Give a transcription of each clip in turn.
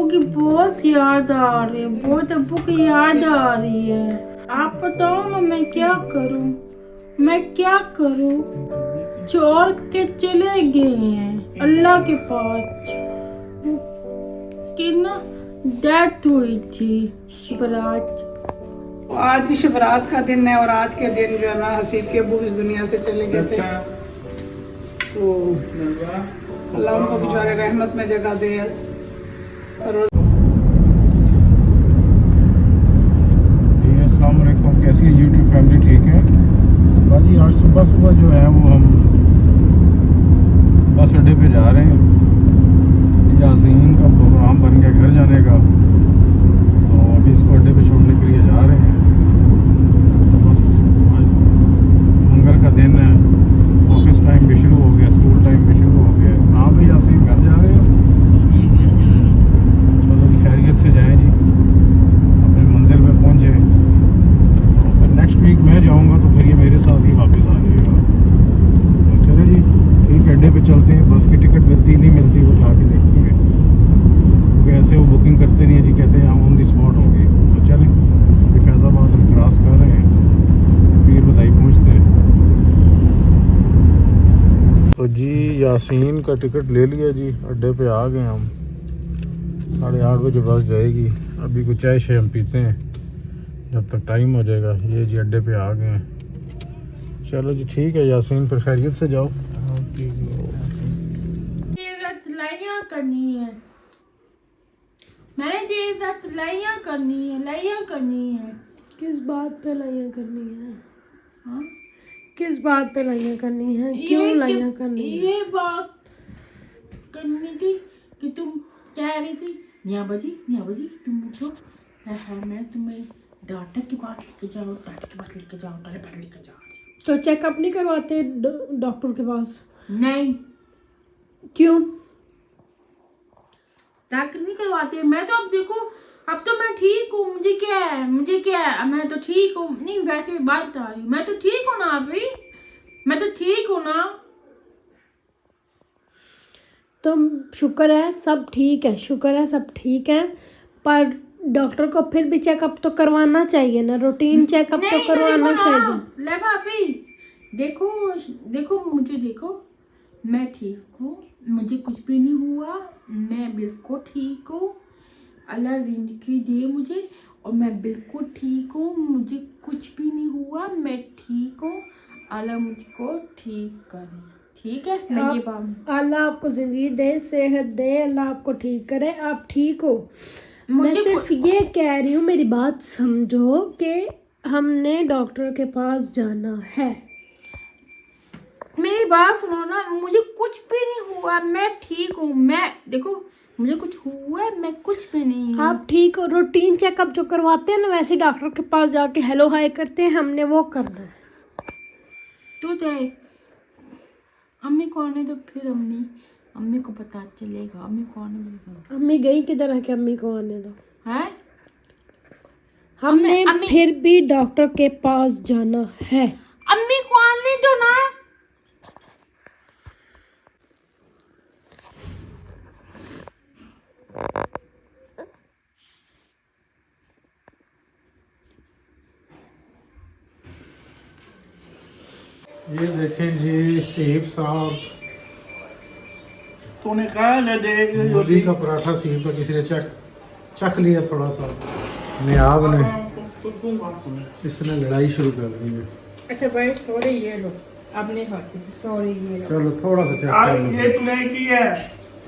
की बहुत याद आ रही है, बहुत अब्बू की याद आ रही है। आप बताओ ना मैं क्या करूं, मैं क्या करूं। छोड़ के चले गए हैं अल्लाह के पास। कि ना डेथ हुई थी शिवराज। आज शिवरात का दिन है और आज के दिन जो है ना हसीब के अब्बू इस दुनिया से चले गए थे। तो अल्लाह उनको बेचारे रहमत में जगह दे। अस्सलाम वालेकुम, कैसी है यूट्यूब फैमिली? ठीक है बाजी। आज सुबह सुबह जो है वो हम बस अड्डे पे जा रहे हैं। यासीन का प्रोग्राम बन गया घर जाने का, तो अभी इसको अड्डे पे छोड़ने के लिए जा रहे हैं। तो बस आज मंगल का दिन है, ऑफिस टाइम भी शुरू हो गया, स्कूल टाइम भी शुरू हो गया। हाँ भाई यासीन घर जा रहे हो? चलो जी खैरियत से जाएँ जी, अपने मंजिल पे पहुँचे। तो फिर नेक्स्ट वीक मैं जाऊँगा तो फिर ये मेरे साथ ही वापस आ जाएगा। तो चलो जी ठीक है, अड्डे पे चलते हैं। बस की टिकट मिलती नहीं मिलती वो जाके देखेंगे, क्योंकि ऐसे वो बुकिंग करते नहीं है जी, कहते हैं ऑन दी स्पॉट होगी। तो चलें, फैज़ाबाद हम क्रॉस कर रहे हैं, पीर बधाई पहुँचते हैं। तो जी यासीन का टिकट ले लिया जी, अड्डे पे आ गए हम। 8:30 बजे बस जाएगी। अभी कुछ चाय शाय हम पीते हैं जब तक टाइम हो जाएगा। ये जी अड्डे पे आ गए हैं। चलो जी ठीक है यासीन, फिर खैरियत से जाओ। लाइयां करनी है, मैंने तेरे साथ लाइयां करनी है, लाइयां करनी है। किस बात पे लाइयां करनी है? हाँ? किस बात पे लाइयां करनी है? क्यों लाइयां करनी है? ये बात करनी थी कि तुम कह रही थी निया बजी तुम उठो, मैं तुम्हें डॉक्टर के पास लेके जाओ, डॉक्टर के पास लेके जाओ, डॉक्टर के पास लेके जाओ। तो चेकअप नहीं करवाते डॉक्टर के पास? नहीं, क्यों? डॉक्टर नहीं करवाते। मैं तो अब देखो, अब तो मैं ठीक हूँ। मुझे क्या है, मैं तो ठीक हूँ। नहीं वैसे बात बता रही हूँ, मैं तो ठीक हूँ ना अभी, मैं तो ठीक हूँ ना। तो शुक्र है सब ठीक है, शुक्र है सब ठीक है, पर डॉक्टर को फिर भी चेकअप तो करवाना चाहिए ना, रूटीन चेकअप तो करवाना चाहिए। ले भाभी देखो मुझे देखो, मैं ठीक हूँ, मुझे कुछ भी नहीं हुआ, मैं बिल्कुल ठीक हूँ। अल्लाह जिंदगी दे मुझे, और मैं बिल्कुल ठीक हूँ, मुझे कुछ भी नहीं हुआ, मैं ठीक हूँ। अल्लाह मुझको ठीक करे, ठीक है? मैं ये बात, अल्लाह आपको जिंदगी दे, सेहत दे, अल्लाह आपको ठीक करे, आप ठीक हो। मैं सिर्फ ये कह रही हूँ, मेरी बात समझो कि हमने डॉक्टर के पास जाना है। मेरी बात सुनो ना, मुझे कुछ भी नहीं हुआ, मैं ठीक हूँ। मैं देखो, मुझे कुछ हुआ है, मैं कुछ भी नहीं हूँ। आप ठीक हो। रूटीन चेकअप जो करवाते हैं ना, वैसे डॉक्टर के पास जाके हेलो हाय करते हैं, हमने वो करना है। तू दे अम्मी को आने दो, फिर अम्मी को पता चलेगा। अम्मी को आने दो। अम्मी गई किधर है कि अम्मी को आने दो? है हमने फिर भी डॉक्टर के पास जाना है। अम्मी को आने दो ना। ये देखें जी सेब साहब, तूने कहा ले दे मूली का पराठा सेब का किसी ने चख लिया थोड़ा सा, नियाब ने इसने लड़ाई शुरू कर दी है। अच्छा भाई सॉरी, ये लो, अब नहीं खाती, सॉरी ये लो। चलो थोड़ा सा चेक कर लो। ये तूने की है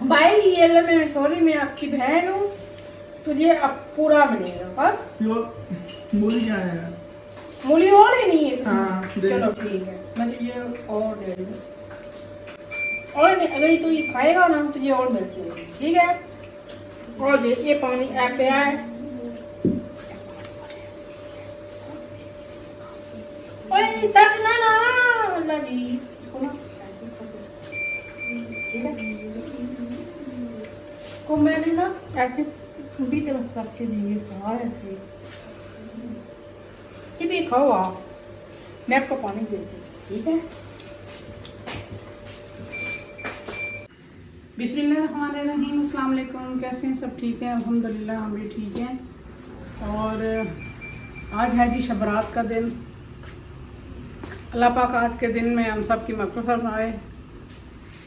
भाई ये लो, मैं सॉरी, मैं आपकी बहन हूँ, तुझे अब पूरा मिलेगा बस। मूली क्या है? मूली और लेनी है? हाँ, दे। चलो ठीक है, मैं तुझे और दे दूँ। और अगर तू ये खाएगा ना, तुझे और मिल जाएगी, ठीक है? और ये पानी ऐप पे है। ओए सच ना अल्लाह जी, इसको ना ठीक है? को मैंने ना ऐसे पूरी तरफ रख के दिए था, ऐसे कि भी खाओ आप, मैं आपको पानी दे दूँ, ठीक है? बिस्मिल्लाहिर्रहमानिर्रहीम। अस्सलाम वालेकुम। कैसे हैं सब? ठीक हैं अल्हम्दुलिल्लाह, हम भी ठीक हैं। और आज है जी शबरात का दिन। अल्लाह पाक आज के दिन में हम सब की मग़फ़िरत फरमाए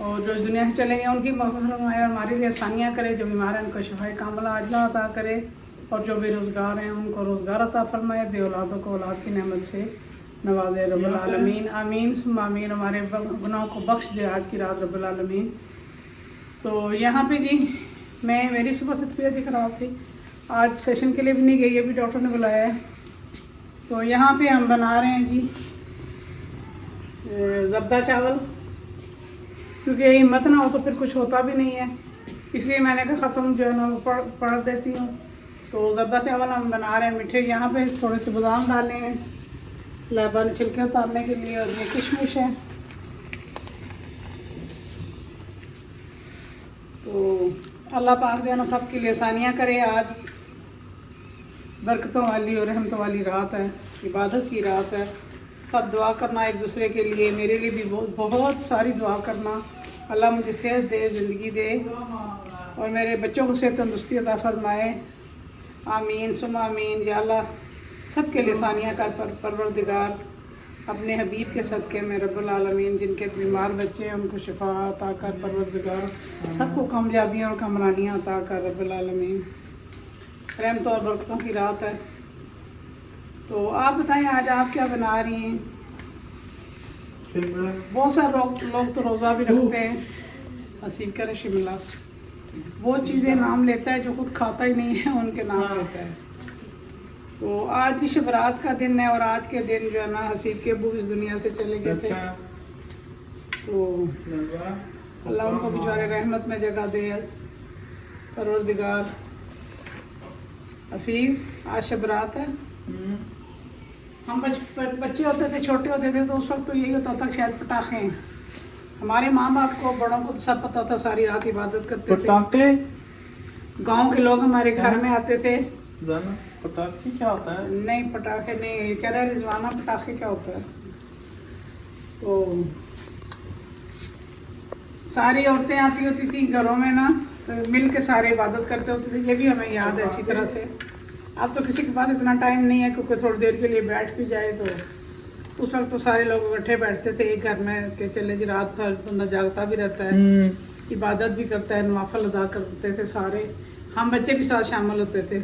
और जो इस दुनिया से चले गए उनकी मग़फ़िरत फरमाए और हमारी लिए आसानियाँ करे। जो बीमार हैं उनको शिफ़ाए कामिला अजला अता करे और जो बेरोज़गार हैं उनको रोज़गार अता फरमाए। बे औलादों को औलाद की नेमत से नवाज़े रब्बुल आलमीन। आमीन सुम्मा आमीन। हमारे गुनाहों को बख्श दे आज की रात रब्बुल आलमीन। तो यहाँ पे जी मेरी सुबह से तबीयत ही ख़राब थी, आज सेशन के लिए भी नहीं गई, अभी डॉक्टर ने बुलाया है। तो यहाँ पे हम बना रहे हैं जी ज़ब्दा चावल, क्योंकि हिम्मत ना हो तो फिर कुछ होता भी नहीं है, इसलिए मैंने कहा ख़त्म जो है ना वो पढ़ देती हूँ। तो ज़ब्दा चावल हम बना रहे हैं मीठे। यहाँ पे थोड़े से बादाम डाले हैं लाइबा ने छिलके उतारने के लिए, और ये किशमिश है। तो अल्लाह पाक जो है ना सबके लिए आसानियाँ करे। आज बरकतों वाली और रहमतों वाली रात है, इबादत की रात है। सब दुआ करना एक दूसरे के लिए, मेरे लिए भी बहुत सारी दुआ करना। अल्लाह मुझे सेहत दे, ज़िंदगी दे और मेरे बच्चों को सेहत तंदुरुस्ती अता फरमाए। आमीन सुम्मा आमीन। या अल्लाह सबके लिए आसानियाँ कर परवरदिगार अपने हबीब के सदक़े में रब्बुल आलमीन। जिनके बीमार बच्चे हैं उनको शिफा अता कर परवरदिगार, सबको कामयाबियाँ और कामरानियाँ अता कर रब्बुल आलमीन। रहमत और बरकतों की रात है। तो आप बताएं आज आप क्या बना रही हैं? बहुत सारे लोग तो रोज़ा भी रखते हैं। हसीब कर शिमला वो चीज़ें नाम लेता है जो खुद खाता ही नहीं है, उनके नाम लेता है। तो आज शबरात का दिन है और आज के दिन जो है ना हसीब के अबू इस दुनिया से चले गए थे। तो अल्लाह उनको बेचारे रहमत में जगह दे परवरदिगार। हसीब आज शबरात है। हम बच्चे होते थे, छोटे होते थे, तो उस वक्त तो यही होता था शायद पटाखे हैं। हमारे माँ बाप को, बड़ों को तो सब पता था, सारी रात इबादत करते थे। गांव के लोग हमारे घर में आते थे। पटाखे क्या होता है? नहीं पटाखे नहीं, कह रहा रिजवाना पटाखे क्या होता है। तो सारी औरतें आती होती थी घरों में ना, तो मिल के सारे इबादत करते होते थे। ये भी हमें याद है अच्छी तरह से। अब तो किसी के पास इतना टाइम नहीं है क्योंकि थोड़ी देर के लिए बैठ भी जाए। तो उस वक्त तो सारे लोग इकट्ठे बैठते थे एक घर में के चले जी, रात भर बंदा जागता भी रहता है, इबादत भी करता है, नवाफल अदा करते थे सारे। हम बच्चे भी साथ शामिल होते थे।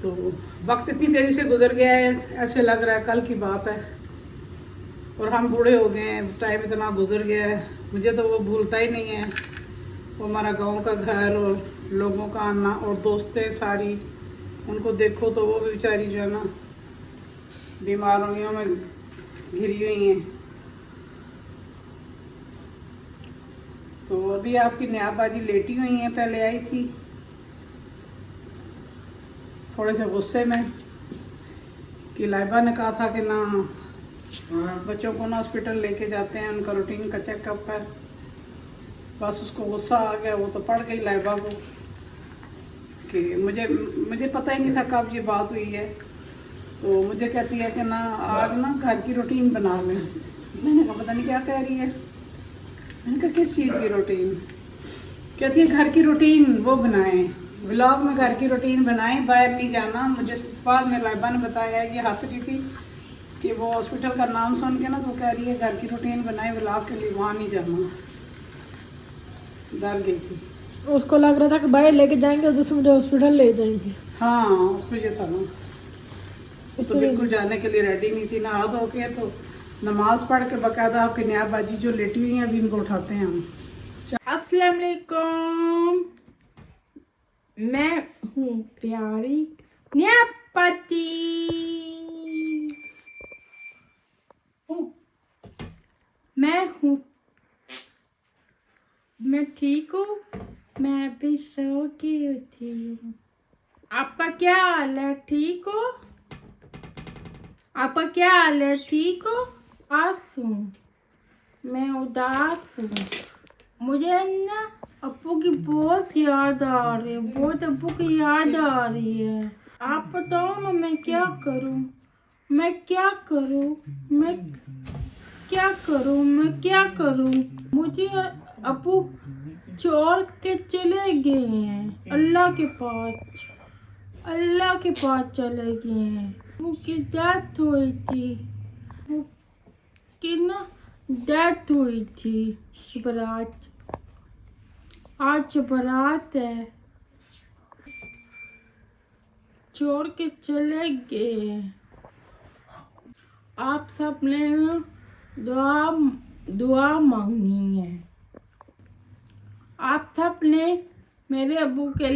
तो वक्त इतनी तेज़ी से गुजर गया है, ऐसे लग रहा है कल की बात है। और हम बूढ़े हो गए हैं, टाइम इतना गुजर गया है, मुझे तो वो भूलता ही नहीं है। वो हमारा गांव का घर और लोगों का आना और दोस्तें सारी, उनको देखो तो वो भी बेचारी जो है ना बीमारियों में घिरी हुई हैं। तो अभी आपकी नयाबाजी लेटी हुई हैं, पहले आई थी थोड़े से गुस्से में कि लाइबा ने कहा था कि ना बच्चों को ना हॉस्पिटल लेके जाते हैं, उनका रूटीन का चेकअप है। बस उसको गुस्सा आ गया, वो तो पड़ गई लाइबा को कि मुझे पता ही नहीं था कब ये बात हुई है। तो मुझे कहती है कि ना आज ना घर की रूटीन बना लें। मैंने कहा पता नहीं क्या कह रही है। मैंने कहा किस चीज़ की रूटीन? कहती है घर की रूटीन वो बनाएं, व्लॉग में घर की रूटीन बनाएं, बाहर नहीं जाना। मुझे बाद में लाइबा ने बताया, ये हंस रही थी कि वो हॉस्पिटल का नाम सुन के ना तो कह रही है घर की रूटीन बनाएं, व्लॉग के लिए वहाँ नहीं जाना। डर गई थी, उसको लग रहा था कि बाहर लेके जाएंगे उधर से मुझे हॉस्पिटल ले जाएंगे। हाँ उसको ये था ना, तो बिल्कुल जाने के लिए रेडी नहीं थी। नहा धो के तो नमाज पढ़ के बाकायदा आपकी नयाबाजी जो लेटी हुई हैं अभी इनको उठाते हैं हम। अस्सलाम वालेकुम, मैं हूँ प्यारी न्यापति। मैं ठीक हूँ, मैं अभी सो के उठी हूँ। आपका क्या हाल है? ठीक हो? आपका क्या हाल है? ठीक हो? उदास हूँ, मैं उदास हूँ। मुझे ना अप्पू की बहुत याद आ रही है, बहुत अप्पू की याद आ रही है। आप बताओ ना मैं क्या करूँ? मैं क्या करूँ? मैं क्या करूँ? मैं क्या करूँ? मुझे अबू छोड़ के चले गए हैं, अल्लाह के पास चले गए हैं। मुझकी डेथ हुई थी, मुझकी ना डेथ हुई थी। बारात, आज बारात है, छोड़ के चले गए हैं। आप सब ने ना दुआ मांगनी है। आप सब ने मेरे अब्बू के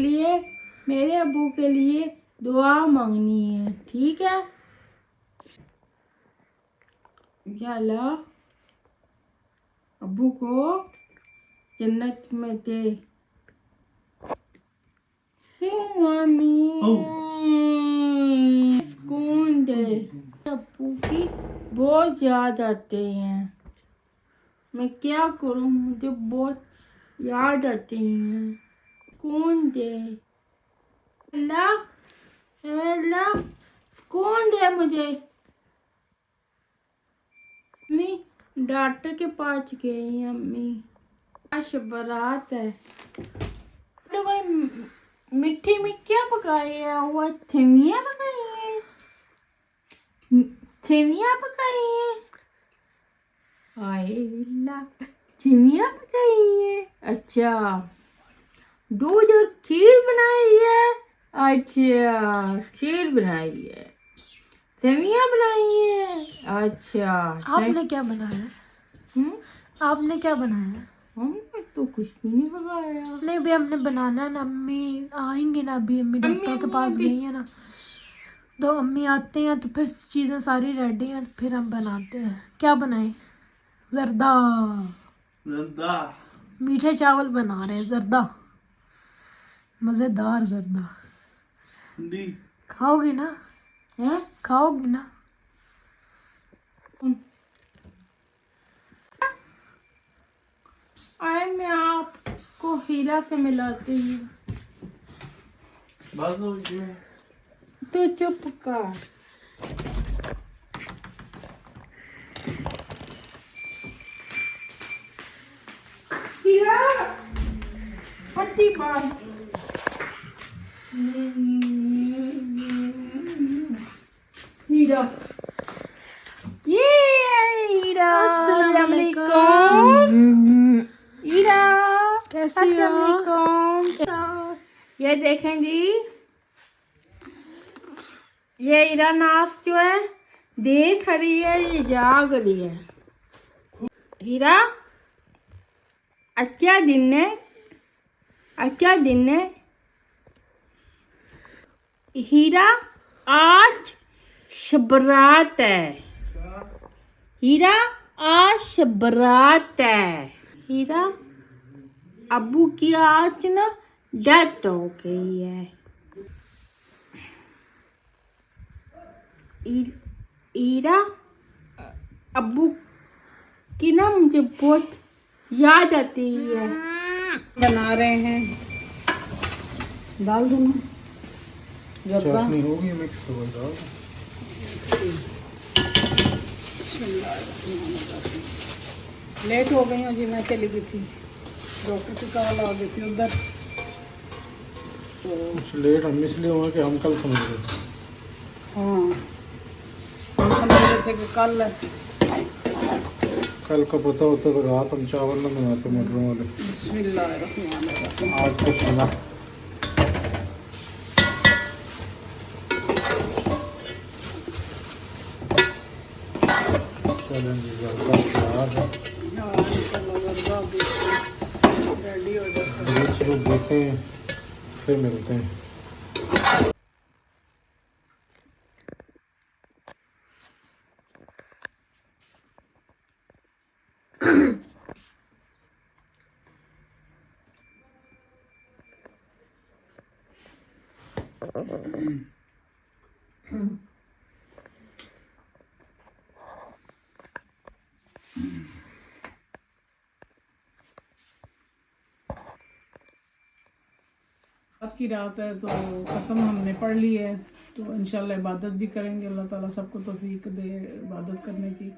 लिए दुआ मांगनी है, ठीक है? या अल्लाह अब्बू को जन्नत में दे। सुकून दे। अब्बू की बहुत याद आते हैं, मैं क्या करूं, मुझे बहुत याद आते हैं। सुकून दे अल्लाह, अल्लाह सुकून दे मुझे। अम्मी डॉक्टर के पास गई हैं। अम्मी आज बारात है, लोगों ने मीठे में क्या पकाया हुआ? सेवियां पकाई हैं, सेवियां पकाई हैं। हाय अल्लाह, सेवियां पकाई हैं। अच्छा, दूध और खीर बनाई है। अच्छा, खीर बनाई है, सेवियां बनाई है। अच्छा, आपने क्या बनाया? आपने क्या बनाया? हमने तो कुछ भी नहीं पकाया। नहीं भी हमने बनाना है ना, अम्मी आएंगे ना, अभी अम्मी डॉक्टर के पास गई है ना, तो अम्मी आते हैं तो फिर चीज़ें सारी रेडी हैं, फिर हम बनाते हैं। क्या बनाए? जर्दा, जर्दा मीठे चावल बना रहे हैं, जर्दा, मज़ेदार जर्दा। दी खाओगी ना? हैं? खाओगी ना? आए मैं आपको हीरा से मिलाती हूँ। बस हो गया। तो चुप कर। हीरा पट्टी बांध। हीरा, ये हीरा। अस्सलाम हीरा कैसी हो? अस्सलामुअलैकुम। ये देखें जी, ये हीरा नाश जो है देख रही है, ये जाग रही है। हीरा अच्छा दिन है, अच्छा दिन है। हीरा आज शबरात है। हीरा आज शबरात है। हीरा अब्बू की आज ना डेथ हो गई है। हीरा अब्बू की ना मुझे बहुत याद आती है। बना रहे हैं, डाल दो ना जर्दा। चटनी होगी मिक्स हो जाओ। लेट हो गई हूँ जी, मैं चली गई थी, डॉक्टर की कॉल आ गई थी उधर, तो कुछ लेट हम इसलिए हुआ कि हम कल समझ रहे थे। हाँ हम समझ रहे थे कि कल का पता होता तो रात हम चावल न बनाते मटरों वाले। बिस्मिल्लाहिर्रहमानिर्रहीम। आज कुछ ना। चलें जी, जर्दा तैयार है। हाँ, चलो जर्दा भी रेडी हो जाता है। बीच लोग देखें, फिर मिलते हैं। रात की रात है तो ख़त्म हमने पढ़ ली है, तो इंशाल्लाह इबादत भी करेंगे। अल्लाह ताला सबको तौफीक दे इबादत करने की,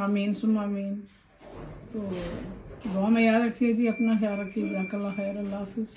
आमीन सुम्मा आमीन। तो दुआ में याद रखिए जी, अपना ख्याल रखिए। जज़ाकल्लाह खैर, अल्लाह हाफिज़।